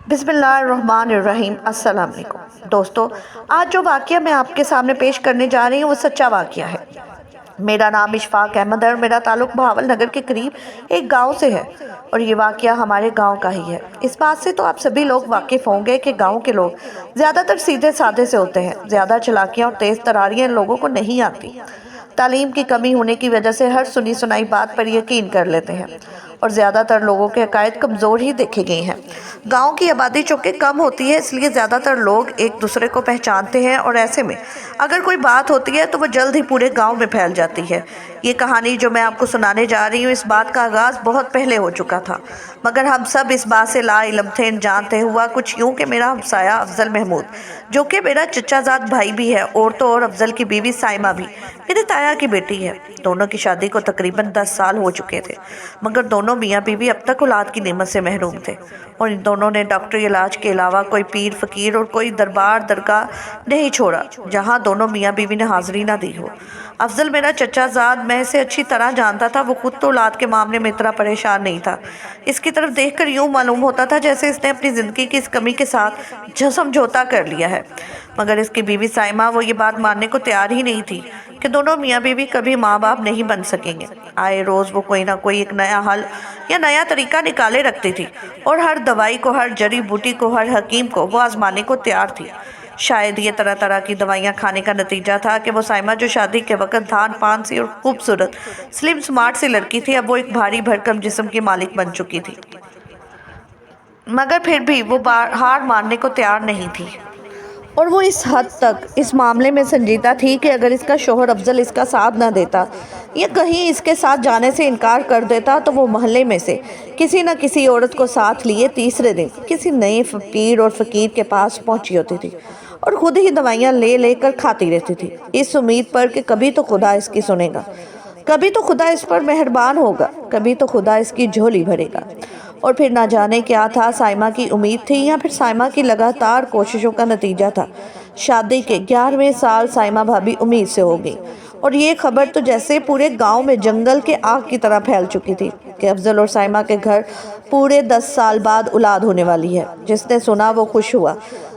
بسم اللہ الرحمن الرحیم۔ السلام علیکم دوستو، آج جو واقعہ میں آپ کے سامنے پیش کرنے جا رہی ہوں وہ سچا واقعہ ہے۔ میرا نام اشفاق احمد ہے اور میرا تعلق بہاول نگر کے قریب ایک گاؤں سے ہے، اور یہ واقعہ ہمارے گاؤں کا ہی ہے۔ اس بات سے تو آپ سبھی لوگ واقف ہوں گے کہ گاؤں کے لوگ زیادہ تر سیدھے سادے سے ہوتے ہیں، زیادہ چلاکیاں اور تیز تراریاں ان لوگوں کو نہیں آتی۔ تعلیم کی کمی ہونے کی وجہ سے ہر سنی سنائی بات پر یقین کر لیتے ہیں، اور زیادہ تر لوگوں کے عقائد کمزور ہی دیکھے گئے ہیں۔ گاؤں کی آبادی چونکہ کم ہوتی ہے، اس لیے زیادہ تر لوگ ایک دوسرے کو پہچانتے ہیں، اور ایسے میں اگر کوئی بات ہوتی ہے تو وہ جلد ہی پورے گاؤں میں پھیل جاتی ہے۔ یہ کہانی جو میں آپ کو سنانے جا رہی ہوں، اس بات کا آغاز بہت پہلے ہو چکا تھا، مگر ہم سب اس بات سے لا علم تھے۔ جانتے ہوا کچھ یوں کہ میرا ہمسایہ افضل محمود، جو کہ میرا چچا زاد بھائی بھی ہے، اور تو اور افضل کی بیوی سائمہ بھی میرے تایا کی بیٹی ہے، دونوں کی شادی کو تقریباً 10 سال ہو چکے تھے، مگر دونوں میاں بیوی اب تک اولاد کی نعمت سے محروم تھے، اور ان دونوں نے ڈاکٹری علاج کے علاوہ کوئی پیر فقیر اور کوئی دربار درگاہ نہیں چھوڑا جہاں دونوں میاں بیوی نے حاضری نہ دی ہو۔ افضل میرا چچا زاد میں سے اچھی طرح جانتا تھا، وہ خود تو اولاد کے معاملے میں اتنا پریشان نہیں تھا۔ اس کی طرف دیکھ کر یوں معلوم ہوتا تھا جیسے اس نے اپنی زندگی کی اس کمی کے ساتھ سمجھوتا کر لیا ہے، مگر اس کی بیوی سائمہ وہ یہ بات ماننے کو تیار ہی نہیں تھی کہ دونوں میاں بیوی کبھی ماں باپ نہیں بن سکیں گے۔ آئے روز وہ کوئی نہ کوئی ایک نیا حل یا نیا طریقہ نکالے رکھتی تھی، اور ہر دوائی کو، ہر جڑی بوٹی کو، ہر حکیم کو وہ آزمانے کو تیار تھی۔ شاید یہ طرح طرح کی دوائیاں کھانے کا نتیجہ تھا کہ وہ سائمہ جو شادی کے وقت دھان پان سی اور خوبصورت سلم سمارٹ سی لڑکی تھی، اب وہ ایک بھاری بھرکم جسم کی مالک بن چکی تھی، مگر پھر بھی وہ ہار ماننے کو تیار نہیں تھی، اور وہ اس حد تک اس معاملے میں سنجیدہ تھی کہ اگر اس کا شوہر افضل اس کا ساتھ نہ دیتا یا کہیں اس کے ساتھ جانے سے انکار کر دیتا تو وہ محلے میں سے کسی نہ کسی عورت کو ساتھ لیے تیسرے دن کسی نئے پیر اور فقیر کے پاس پہنچی ہوتی تھی، اور خود ہی دوائیاں لے لے کر کھاتی رہتی تھی، اس امید پر کہ کبھی تو خدا اس کی سنے گا، کبھی تو خدا اس پر مہربان ہوگا، کبھی تو خدا اس کی جھولی بھرے گا۔ اور پھر نہ جانے کیا تھا، سائمہ کی امید تھی یا پھر سائمہ کی لگاتار کوششوں کا نتیجہ تھا۔ شادی کے 11ویں سال سائمہ بھابی امید سے ہو گئی، اور یہ خبر تو جیسے پورے گاؤں میں جنگل کے آگ کی طرح پھیل چکی تھی کہ افضل اور سائمہ کے گھر پورے 10 سال بعد اولاد ہونے والی ہے۔ جس نے سنا وہ خوش ہوا۔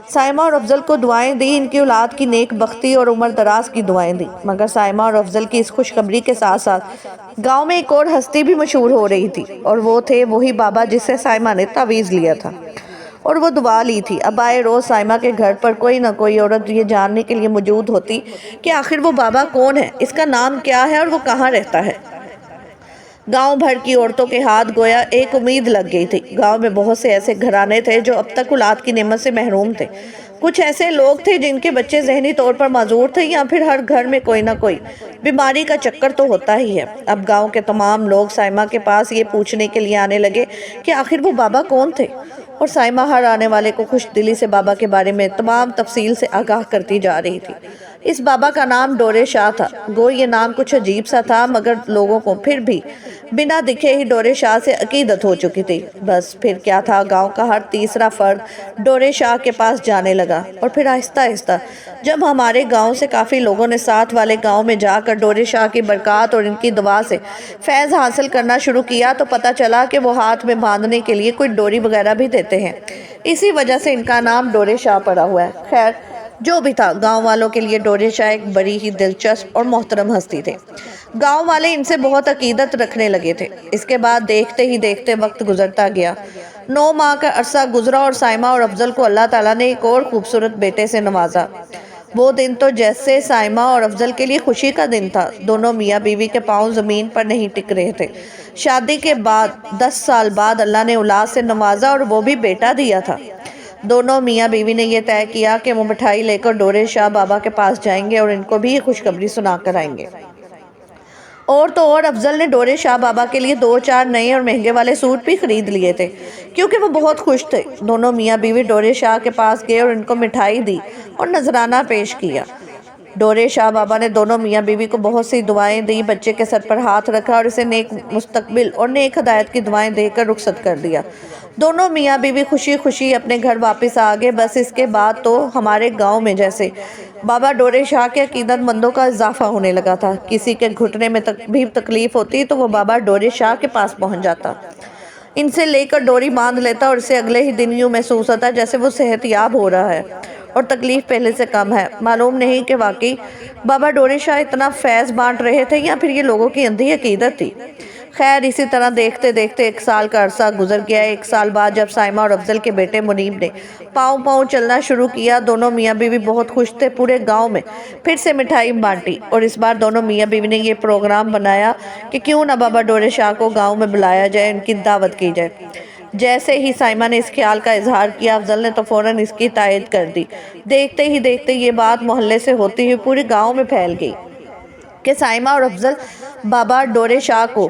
سائمہ اور افضل کو دعائیں دی، ان کی اولاد کی نیک بختی اور عمر دراز کی دعائیں دی، مگر سائمہ اور افضل کی اس خوشخبری کے ساتھ ساتھ گاؤں میں ایک اور ہستی بھی مشہور ہو رہی تھی، اور وہ تھے وہی بابا جس سے سائمہ نے تعویذ لیا تھا اور وہ دعا لی تھی۔ اب آئے روز سائمہ کے گھر پر کوئی نہ کوئی عورت یہ جاننے کے لیے موجود ہوتی کہ آخر وہ بابا کون ہے، اس کا نام کیا ہے اور وہ کہاں رہتا ہے۔ گاؤں بھر کی عورتوں کے ہاتھ گویا ایک امید لگ گئی تھی۔ گاؤں میں بہت سے ایسے گھرانے تھے جو اب تک اولاد کی نعمت سے محروم تھے۔ کچھ ایسے لوگ تھے جن کے بچے ذہنی طور پر معذور تھے، یا پھر ہر گھر میں کوئی نہ کوئی بیماری کا چکر تو ہوتا ہی ہے۔ اب گاؤں کے تمام لوگ سائمہ کے پاس یہ پوچھنے کے لیے آنے لگے کہ آخر وہ بابا کون تھے، اور سائمہ ہر آنے والے کو خوش دلی سے بابا کے بارے میں تمام تفصیل سے آگاہ کرتی جا رہی تھی۔ اس بابا کا نام ڈورے شاہ تھا۔ گو یہ نام کچھ عجیب سا تھا، مگر لوگوں کو پھر بھی بنا دکھے ہی ڈورے شاہ سے عقیدت ہو چکی تھی۔ بس پھر کیا تھا، گاؤں کا ہر تیسرا فرد ڈورے شاہ کے پاس جانے لگا، اور پھر آہستہ آہستہ جب ہمارے گاؤں سے کافی لوگوں نے ساتھ والے گاؤں میں جا کر ڈورے شاہ کی برکات اور ان کی دعا سے فیض حاصل کرنا شروع کیا تو پتہ چلا کہ وہ ہاتھ میں باندھنے کے لیے کوئی ڈوری وغیرہ بھی دیتے ہیں۔ اسی وجہ سے ان کا نام ڈورے شاہ پڑا ہوا ہے۔ خیر جو بھی تھا، گاؤں والوں کے لیے ڈورے شاہ ایک بڑی ہی دلچسپ اور محترم ہستی تھے۔ گاؤں والے ان سے بہت عقیدت رکھنے لگے تھے۔ اس کے بعد دیکھتے ہی دیکھتے وقت گزرتا گیا۔ 9 ماہ کا عرصہ گزرا اور سائمہ اور افضل کو اللہ تعالیٰ نے ایک اور خوبصورت بیٹے سے نوازا۔ وہ دن تو جیسے سائمہ اور افضل کے لیے خوشی کا دن تھا۔ دونوں میاں بیوی کے پاؤں زمین پر نہیں ٹک رہے تھے۔ شادی کے بعد 10 سال بعد اللہ نے اولاد سے نوازا، اور وہ بھی بیٹا دیا تھا۔ دونوں میاں بیوی نے یہ طے کیا کہ وہ مٹھائی لے کر ڈورے شاہ بابا کے پاس جائیں گے اور ان کو بھی یہ خوشخبری سنا کر آئیں گے۔ اور تو اور افضل نے ڈورے شاہ بابا کے لیے 2-4 نئے اور مہنگے والے سوٹ بھی خرید لیے تھے، کیونکہ وہ بہت خوش تھے۔ دونوں میاں بیوی ڈورے شاہ کے پاس گئے اور ان کو مٹھائی دی اور نذرانہ پیش کیا۔ ڈورے شاہ بابا نے دونوں میاں بیوی کو بہت سی دعائیں دی، بچے کے سر پر ہاتھ رکھا اور اسے نیک مستقبل اور نیک ہدایت کی دعائیں دے کر رخصت کر دیا۔ دونوں میاں بیوی خوشی خوشی اپنے گھر واپس آ گئے۔ بس اس کے بعد تو ہمارے گاؤں میں جیسے بابا ڈورے شاہ کے عقیدت مندوں کا اضافہ ہونے لگا تھا۔ کسی کے گھٹنے میں بھی تکلیف ہوتی تو وہ بابا ڈورے شاہ کے پاس پہنچ جاتا۔ ان سے لے کر ڈوری باندھ لیتا اور اسے اگلے ہی دن یوں محسوس ہوتا جیسے وہ صحت یاب ہو رہا ہے اور تکلیف پہلے سے کم ہے۔ معلوم نہیں کہ واقعی بابا ڈورے شاہ اتنا فیض بانٹ رہے تھے یا پھر یہ لوگوں کی اندھی عقیدت تھی۔ خیر اسی طرح دیکھتے دیکھتے 1 سال کا عرصہ گزر گیا۔ 1 سال بعد جب سائمہ اور افضل کے بیٹے منیب نے پاؤں چلنا شروع کیا، دونوں میاں بیوی بہت خوش تھے۔ پورے گاؤں میں پھر سے مٹھائی بانٹی اور اس بار دونوں میاں بیوی نے یہ پروگرام بنایا کہ کیوں نہ بابا ڈورے شاہ کو گاؤں میں بلایا جائے، ان کی دعوت کی جائے۔ جیسے ہی سائمہ نے اس خیال کا اظہار کیا، افضل نے تو فوراً اس کی تائید کر دی۔ دیکھتے ہی دیکھتے یہ بات محلے سے ہوتی ہوئی پورے گاؤں میں پھیل گئی کہ سائمہ اور افضل بابا ڈورے شاہ کو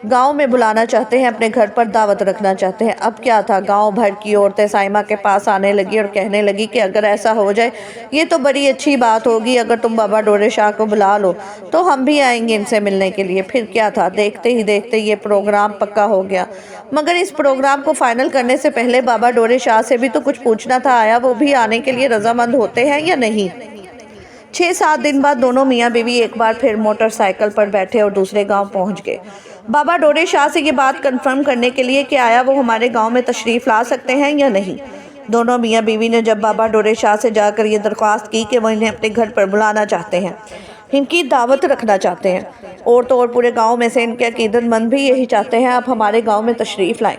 گاؤں میں بلانا چاہتے ہیں، اپنے گھر پر دعوت رکھنا چاہتے ہیں۔ اب کیا تھا، گاؤں بھر کی عورتیں سائمہ کے پاس آنے لگی اور کہنے لگی کہ اگر ایسا ہو جائے یہ تو بڑی اچھی بات ہوگی، اگر تم بابا ڈورے شاہ کو بلا لو تو ہم بھی آئیں گے ان سے ملنے کے لیے۔ پھر کیا تھا، دیکھتے ہی دیکھتے یہ پروگرام پکا ہو گیا۔ مگر اس پروگرام کو فائنل کرنے سے پہلے بابا ڈورے شاہ سے بھی تو کچھ پوچھنا تھا، آیا وہ بھی آنے کے لیے رضامند ہوتے ہیں یا نہیں۔ 6-7 دن بعد دونوں میاں بیوی ایک بار پھر موٹر سائیکل پر بیٹھے اور دوسرے گاؤں پہنچ گئے، بابا ڈورے شاہ سے یہ بات کنفرم کرنے کے لیے کہ آیا وہ ہمارے گاؤں میں تشریف لا سکتے ہیں یا نہیں۔ دونوں میاں بیوی نے جب بابا ڈورے شاہ سے جا کر یہ درخواست کی کہ وہ انہیں اپنے گھر پر بلانا چاہتے ہیں، ان کی دعوت رکھنا چاہتے ہیں، اور تو اور پورے گاؤں میں سے ان کے عقیدت مند بھی یہی چاہتے ہیں، آپ ہمارے گاؤں میں تشریف لائیں۔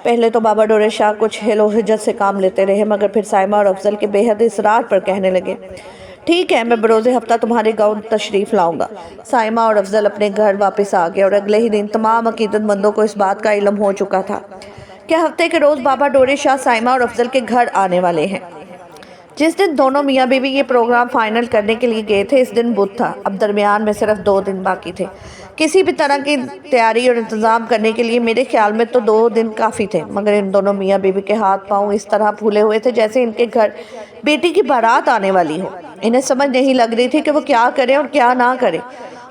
پہلے تو بابا ڈورے شاہ کچھ ہل و حجت سے کام لیتے رہے، مگر پھر سائمہ اور افضل کے بے حد اصرار پر کہنے لگے، ٹھیک ہے، میں بروز ہفتہ تمہارے گاؤں تشریف لاؤں گا۔ سائمہ اور افضل اپنے گھر واپس آ گئے اور اگلے ہی دن تمام عقیدت مندوں کو اس بات کا علم ہو چکا تھا کہ ہفتے کے روز بابا ڈورے شاہ سائمہ اور افضل کے گھر آنے والے ہیں۔ جس دن دونوں میاں بیوی یہ پروگرام فائنل کرنے کے لیے گئے تھے، اس دن بدھ تھا۔ اب درمیان میں صرف 2 دن باقی تھے۔ کسی بھی طرح کی تیاری اور انتظام کرنے کے لیے میرے خیال میں تو 2 دن کافی تھے، مگر ان دونوں میاں بیوی کے ہاتھ پاؤں اس طرح پھولے ہوئے تھے جیسے ان کے گھر بیٹی کی بارات آنے والی ہو۔ انہیں سمجھ نہیں لگ رہی تھی کہ وہ کیا کریں اور کیا نہ کریں۔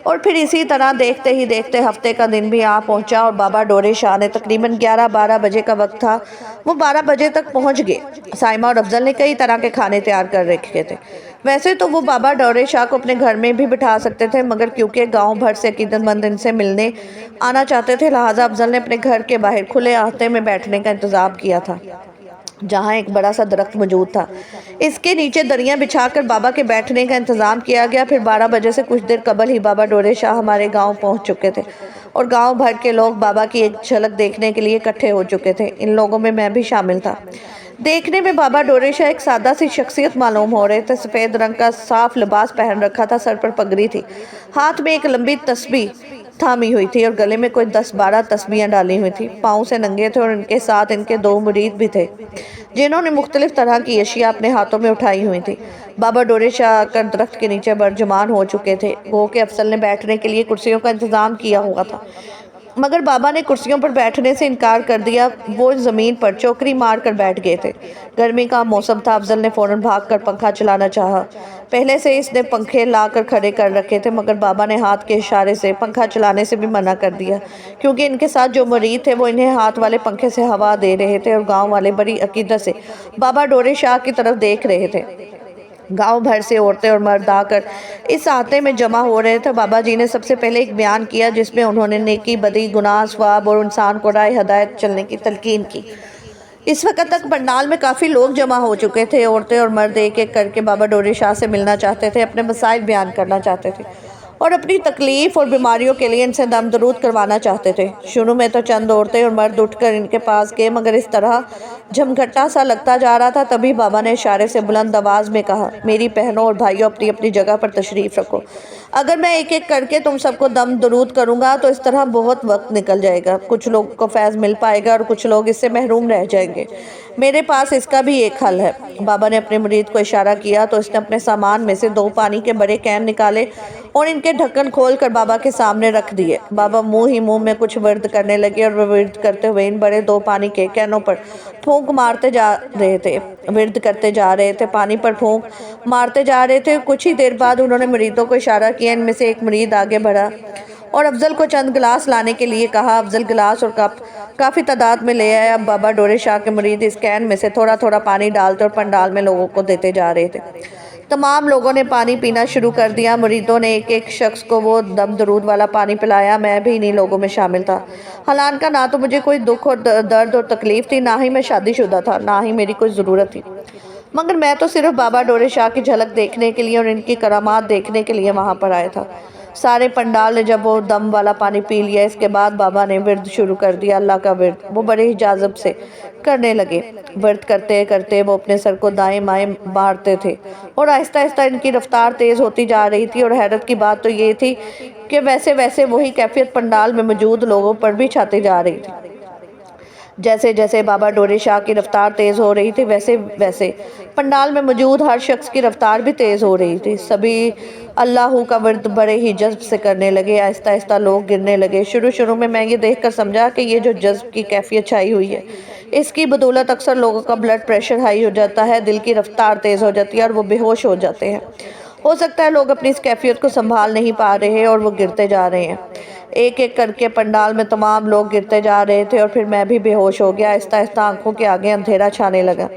اور پھر اسی طرح دیکھتے ہی دیکھتے ہفتے کا دن بھی آ پہنچا اور بابا ڈورے شاہ نے تقریباً 11-12 بجے کا وقت تھا، وہ 12 بجے تک پہنچ گئے۔ سائمہ اور افضل نے کئی طرح کے کھانے تیار کر رکھے تھے۔ ویسے تو وہ بابا ڈورے شاہ کو اپنے گھر میں بھی بٹھا سکتے تھے، مگر کیونکہ گاؤں بھر سے عقیدت مند ان سے ملنے آنا چاہتے تھے، لہٰذا افضل نے اپنے گھر کے باہر کھلے احاطے میں بیٹھنے کا انتظام کیا تھا، جہاں ایک بڑا سا درخت موجود تھا۔ اس کے نیچے دریاں بچھا کر بابا کے بیٹھنے کا انتظام کیا گیا۔ پھر 12 بجے سے کچھ دیر قبل ہی بابا ڈورے شاہ ہمارے گاؤں پہنچ چکے تھے اور گاؤں بھر کے لوگ بابا کی ایک جھلک دیکھنے کے لیے اکٹھے ہو چکے تھے۔ ان لوگوں میں میں بھی شامل تھا۔ دیکھنے میں بابا ڈورے شاہ ایک سادہ سی شخصیت معلوم ہو رہے تھے۔ سفید رنگ کا صاف لباس پہن رکھا تھا، سر پر پگڑی تھی، ہاتھ میں ایک لمبی تسبیح تھامی ہوئی تھی اور گلے میں کوئی 10-12 تسبیحیں ڈالی ہوئی تھی۔ پاؤں سے ننگے تھے اور ان کے ساتھ ان کے 2 مرید بھی تھے جنہوں نے مختلف طرح کی اشیاء اپنے ہاتھوں میں اٹھائی ہوئی تھی۔ بابا ڈورے شاہ آ کر درخت کے نیچے برجمان ہو چکے تھے۔ گو کہ افضل نے بیٹھنے کے لیے کرسیوں کا انتظام کیا ہوا تھا، مگر بابا نے کرسیوں پر بیٹھنے سے انکار کر دیا، وہ زمین پر چوکری مار کر بیٹھ گئے تھے۔ گرمی کا موسم تھا، افضل نے فوراً بھاگ کر پنکھا چلانا چاہا۔ پہلے سے اس نے پنکھے لا کر کھڑے کر رکھے تھے، مگر بابا نے ہاتھ کے اشارے سے پنکھا چلانے سے بھی منع کر دیا، کیونکہ ان کے ساتھ جو مرید تھے وہ انہیں ہاتھ والے پنکھے سے ہوا دے رہے تھے اور گاؤں والے بڑی عقیدت سے بابا ڈورے شاہ کی طرف دیکھ رہے تھے۔ گاؤں بھر سے عورتیں اور مرد آ کر اس احاطے میں جمع ہو رہے تھے۔ بابا جی نے سب سے پہلے ایک بیان کیا جس میں انہوں نے نیکی، بدی، گناہ، ثواب اور انسان کو راہ ہدایت چلنے کی تلقین کی۔ اس وقت تک پنڈال میں کافی لوگ جمع ہو چکے تھے۔ عورتیں اور مرد ایک ایک کر کے بابا ڈورے شاہ سے ملنا چاہتے تھے، اپنے مسائل بیان کرنا چاہتے تھے اور اپنی تکلیف اور بیماریوں کے لیے ان سے دم درود کروانا چاہتے تھے۔ شروع میں تو چند عورتیں اور مرد اٹھ کر ان کے پاس گئے، مگر اس طرح جھمگھٹا سا لگتا جا رہا تھا۔ تبھی بابا نے اشارے سے بلند آواز میں کہا، میری بہنوں اور بھائیوں، اپنی اپنی جگہ پر تشریف رکھو۔ اگر میں ایک ایک کر کے تم سب کو دم درود کروں گا تو اس طرح بہت وقت نکل جائے گا، کچھ لوگوں کو فیض مل پائے گا اور کچھ لوگ اس سے محروم رہ جائیں گے۔ میرے پاس اس کا بھی ایک حل ہے۔ بابا نے اپنے مرید کو اشارہ کیا تو اس نے اپنے سامان میں سے 2 پانی کے بڑے کین نکالے اور ان کے ڈھکن کھول کر بابا کے سامنے رکھ دیے۔ بابا منہ ہی منہ میں کچھ ورد کرنے لگے اور وہ ورد کرتے ہوئے ان بڑے 2 پانی کے کینوں پر پھونک مارتے جا رہے تھے، ورد کرتے جا رہے تھے، پانی پر پھونک مارتے جا رہے تھے۔ کچھ ہی دیر بعد انہوں نے مریدوں کو اشارہ کیا۔ ان میں سے ایک مرید آگے بڑھا اور افضل کو چند گلاس لانے کے لیے کہا۔ افضل گلاس اور کپ کافی تعداد میں لے آیا۔ اب بابا ڈورے شاہ کے مرید اس کین میں سے تھوڑا تھوڑا پانی ڈالتے اور پنڈال میں لوگوں کو دیتے جا رہے تھے۔ تمام لوگوں نے پانی پینا شروع کر دیا۔ مریدوں نے ایک ایک شخص کو وہ دم درود والا پانی پلایا۔ میں بھی انہی لوگوں میں شامل تھا۔ حالانکہ نہ تو مجھے کوئی دکھ اور درد اور تکلیف تھی، نہ ہی میں شادی شدہ تھا، نہ ہی میری کوئی ضرورت تھی، مگر میں تو صرف بابا ڈورے شاہ کی جھلک دیکھنے کے لیے اور ان کی کرامات دیکھنے کے لیے وہاں پر آیا تھا۔ سارے پنڈال نے جب وہ دم والا پانی پی لیا، اس کے بعد بابا نے ورد شروع کر دیا، اللہ کا ورد۔ وہ بڑے ہی جذب سے کرنے لگے۔ ورد کرتے کرتے وہ اپنے سر کو دائیں بائیں مارتے تھے اور آہستہ آہستہ ان کی رفتار تیز ہوتی جا رہی تھی، اور حیرت کی بات تو یہ تھی کہ ویسے ویسے وہی کیفیت پنڈال میں موجود لوگوں پر بھی چھاتی جا رہی تھی۔ جیسے جیسے بابا ڈورے شاہ کی رفتار تیز ہو رہی تھی، ویسے ویسے پنڈال میں موجود ہر شخص کی رفتار بھی تیز ہو رہی تھی۔ سبھی اللہ کا ورد بڑے ہی جذب سے کرنے لگے۔ آہستہ آہستہ لوگ گرنے لگے۔ شروع میں میں یہ دیکھ کر سمجھا کہ یہ جو جذب کی کیفیت چھائی ہوئی ہے، اس کی بدولت اکثر لوگوں کا بلڈ پریشر ہائی ہو جاتا ہے، دل کی رفتار تیز ہو جاتی ہے اور وہ بے ہوش ہو جاتے ہیں۔ ہو سکتا ہے لوگ اپنی اس کیفیت کو سنبھال نہیں پا رہے اور وہ گرتے جا رہے ہیں۔ ایک ایک کر کے پنڈال میں تمام لوگ گرتے جا رہے تھے اور پھر میں بھی بے ہوش ہو گیا۔ آہستہ آہستہ آنکھوں کے آگے اندھیرا چھانے لگا۔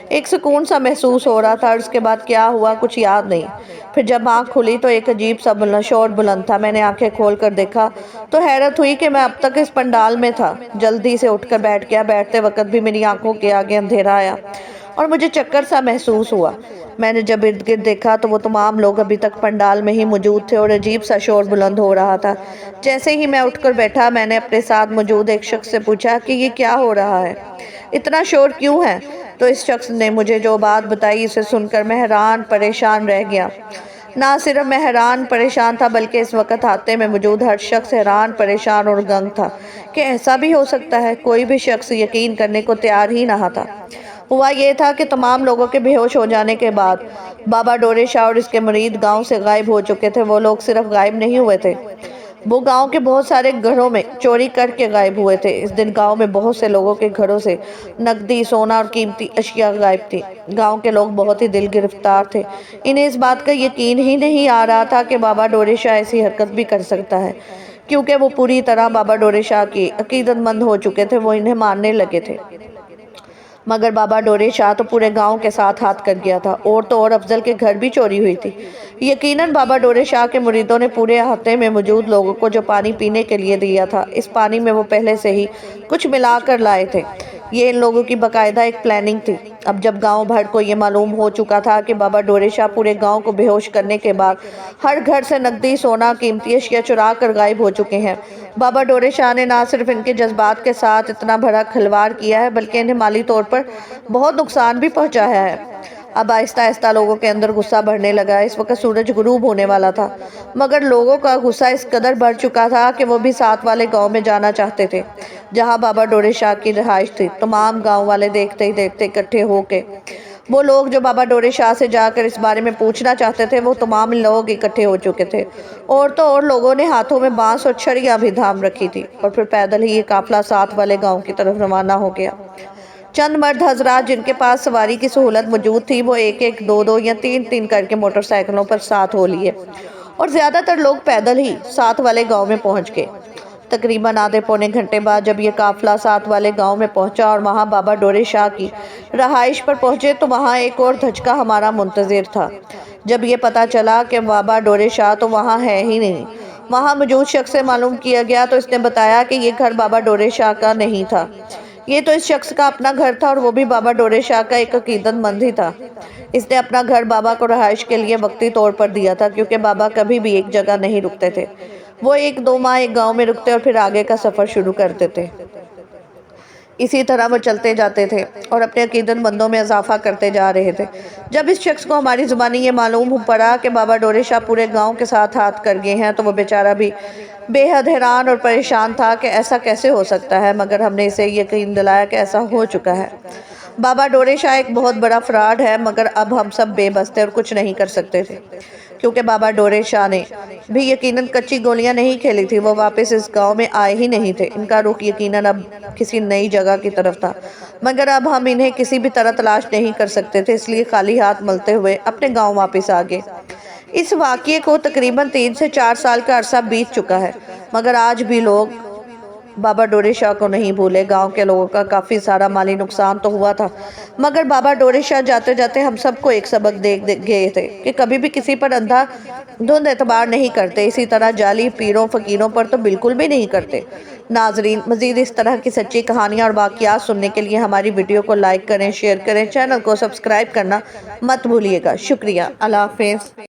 ایک سکون سا محسوس ہو رہا تھا، اور اس کے بعد کیا ہوا کچھ یاد نہیں۔ پھر جب آنکھ کھلی تو ایک عجیب سا شور بلند تھا۔ میں نے آنکھیں کھول کر دیکھا تو حیرت ہوئی کہ میں اب تک اس پنڈال میں تھا۔ جلدی سے اٹھ کر بیٹھ گیا۔ بیٹھتے وقت بھی میری آنکھوں کے آگے اندھیرا آیا اور مجھے چکر سا محسوس ہوا۔ میں نے جب ارد گرد دیکھا تو وہ تمام لوگ ابھی تک پنڈال میں ہی موجود تھے اور عجیب سا شور بلند ہو رہا تھا۔ جیسے ہی میں اٹھ کر بیٹھا، میں نے اپنے ساتھ موجود ایک شخص سے پوچھا کہ یہ کیا ہو رہا ہے، اتنا شور کیوں ہے؟ تو اس شخص نے مجھے جو بات بتائی، اسے سن کر میں حیران پریشان رہ گیا۔ نہ صرف میں حیران پریشان تھا، بلکہ اس وقت حاطے میں موجود ہر شخص حیران پریشان اور دنگ تھا کہ ایسا بھی ہو سکتا ہے۔ کوئی بھی شخص یقین کرنے کو تیار ہی نہ تھا۔ ہوا یہ تھا کہ تمام لوگوں کے بے ہوش ہو جانے کے بعد بابا ڈورے شاہ اور اس کے مرید گاؤں سے غائب ہو چکے تھے۔ وہ لوگ صرف غائب نہیں ہوئے تھے، وہ گاؤں کے بہت سارے گھروں میں چوری کر کے غائب ہوئے تھے۔ اس دن گاؤں میں بہت سے لوگوں کے گھروں سے نقدی، سونا اور قیمتی اشیاء غائب تھی۔ گاؤں کے لوگ بہت ہی دل گرفتار تھے۔ انہیں اس بات کا یقین ہی نہیں آ رہا تھا کہ بابا ڈورے شاہ ایسی حرکت بھی کر سکتا ہے، کیونکہ وہ پوری طرح بابا ڈورے شاہ کی عقیدت مند ہو چکے تھے، وہ انہیں ماننے لگے تھے۔ مگر بابا ڈورے شاہ تو پورے گاؤں کے ساتھ ہاتھ کر گیا تھا، اور تو اور افضل کے گھر بھی چوری ہوئی تھی۔ یقیناً بابا ڈورے شاہ کے مریدوں نے پورے احاطے میں موجود لوگوں کو جو پانی پینے کے لیے دیا تھا، اس پانی میں وہ پہلے سے ہی کچھ ملا کر لائے تھے۔ یہ ان لوگوں کی باقاعدہ ایک پلاننگ تھی۔ اب جب گاؤں بھر کو یہ معلوم ہو چکا تھا کہ بابا ڈورے شاہ پورے گاؤں کو بے ہوش کرنے کے بعد ہر گھر سے نقدی، سونا، قیمتی اشیاء چرا کر غائب ہو چکے ہیں، بابا ڈورے شاہ نے نہ صرف ان کے جذبات کے ساتھ اتنا بڑا کھلواڑ کیا ہے، بلکہ انہیں مالی طور پر بہت نقصان بھی پہنچایا ہے۔ اب آہستہ آہستہ لوگوں کے اندر غصہ بڑھنے لگا۔ اس وقت سورج غروب ہونے والا تھا، مگر لوگوں کا غصہ اس قدر بڑھ چکا تھا کہ وہ بھی ساتھ والے گاؤں میں جانا چاہتے تھے جہاں بابا ڈورے شاہ کی رہائش تھی۔ تمام گاؤں والے دیکھتے ہی دیکھتے اکٹھے ہو کے وہ لوگ جو بابا ڈورے شاہ سے جا کر اس بارے میں پوچھنا چاہتے تھے، وہ تمام لوگ اکٹھے ہو چکے تھے، اور تو اور لوگوں نے ہاتھوں میں بانس اور چھڑیاں بھی تھام رکھی تھی، اور پھر پیدل ہی یہ قافلہ ساتھ والے گاؤں کی طرف روانہ ہو گیا۔ چند مرد حضرات جن کے پاس سواری کی سہولت موجود تھی، وہ ایک ایک، دو دو یا تین تین کر کے موٹر سائیکلوں پر ساتھ ہو لیے، اور زیادہ تر لوگ پیدل ہی ساتھ والے گاؤں میں پہنچ گئے۔ تقریباً آدھے پونے گھنٹے بعد جب یہ قافلہ ساتھ والے گاؤں میں پہنچا اور وہاں بابا ڈورے شاہ کی رہائش پر پہنچے، تو وہاں ایک اور دھچکا ہمارا منتظر تھا۔ جب یہ پتا چلا کہ بابا ڈورے شاہ تو وہاں ہے ہی نہیں، وہاں موجود شخص سے معلوم کیا گیا تو اس نے بتایا کہ یہ گھر بابا ڈورے شاہ کا نہیں تھا، یہ تو اس شخص کا اپنا گھر تھا، اور وہ بھی بابا ڈورے شاہ کا ایک عقیدت مند ہی تھا۔ اس نے اپنا گھر بابا کو رہائش کے لیے وقتی طور پر دیا تھا، کیونکہ بابا کبھی بھی ایک جگہ نہیں رکتے تھے، وہ ایک دو ماہ ایک گاؤں میں رکتے اور پھر آگے کا سفر شروع کرتے تھے۔ اسی طرح وہ چلتے جاتے تھے اور اپنے عقیدت مندوں میں اضافہ کرتے جا رہے تھے۔ جب اس شخص کو ہماری زبانی یہ معلوم پڑا کہ بابا ڈورے شاہ پورے گاؤں کے ساتھ ہاتھ کر گئے ہیں، تو وہ بیچارہ بھی بے حد حیران اور پریشان تھا کہ ایسا کیسے ہو سکتا ہے، مگر ہم نے اسے یقین دلایا کہ ایسا ہو چکا ہے۔ بابا ڈورے شاہ ایک بہت بڑا فراڈ ہے، مگر اب ہم سب بے بس تھے اور کچھ نہیں کر سکتے تھے، کیونکہ بابا ڈورے شاہ نے بھی یقیناً کچی گولیاں نہیں کھیلی تھی۔ وہ واپس اس گاؤں میں آئے ہی نہیں تھے، ان کا رخ یقیناً اب کسی نئی جگہ کی طرف تھا، مگر اب ہم انہیں کسی بھی طرح تلاش نہیں کر سکتے تھے، اس لیے خالی ہاتھ ملتے ہوئے اپنے گاؤں واپس آ گئے۔ اس واقعے کو تقریباً 3 سے 4 سال کا عرصہ بیت چکا ہے، مگر آج بھی لوگ بابا ڈورے شاہ کو نہیں بھولے۔ گاؤں کے لوگوں کا کافی سارا مالی نقصان تو ہوا تھا، مگر بابا ڈورے شاہ جاتے جاتے ہم سب کو ایک سبق دے گئے تھے کہ کبھی بھی کسی پر اندھا دھند اعتبار نہیں کرتے، اسی طرح جعلی پیروں فقیروں پر تو بالکل بھی نہیں کرتے۔ ناظرین، مزید اس طرح کی سچی کہانیاں اور واقعات سننے کے لیے ہماری ویڈیو کو لائک کریں، شیئر کریں، چینل کو سبسکرائب کرنا مت بھولیے گا۔ شکریہ، اللہ حافظ۔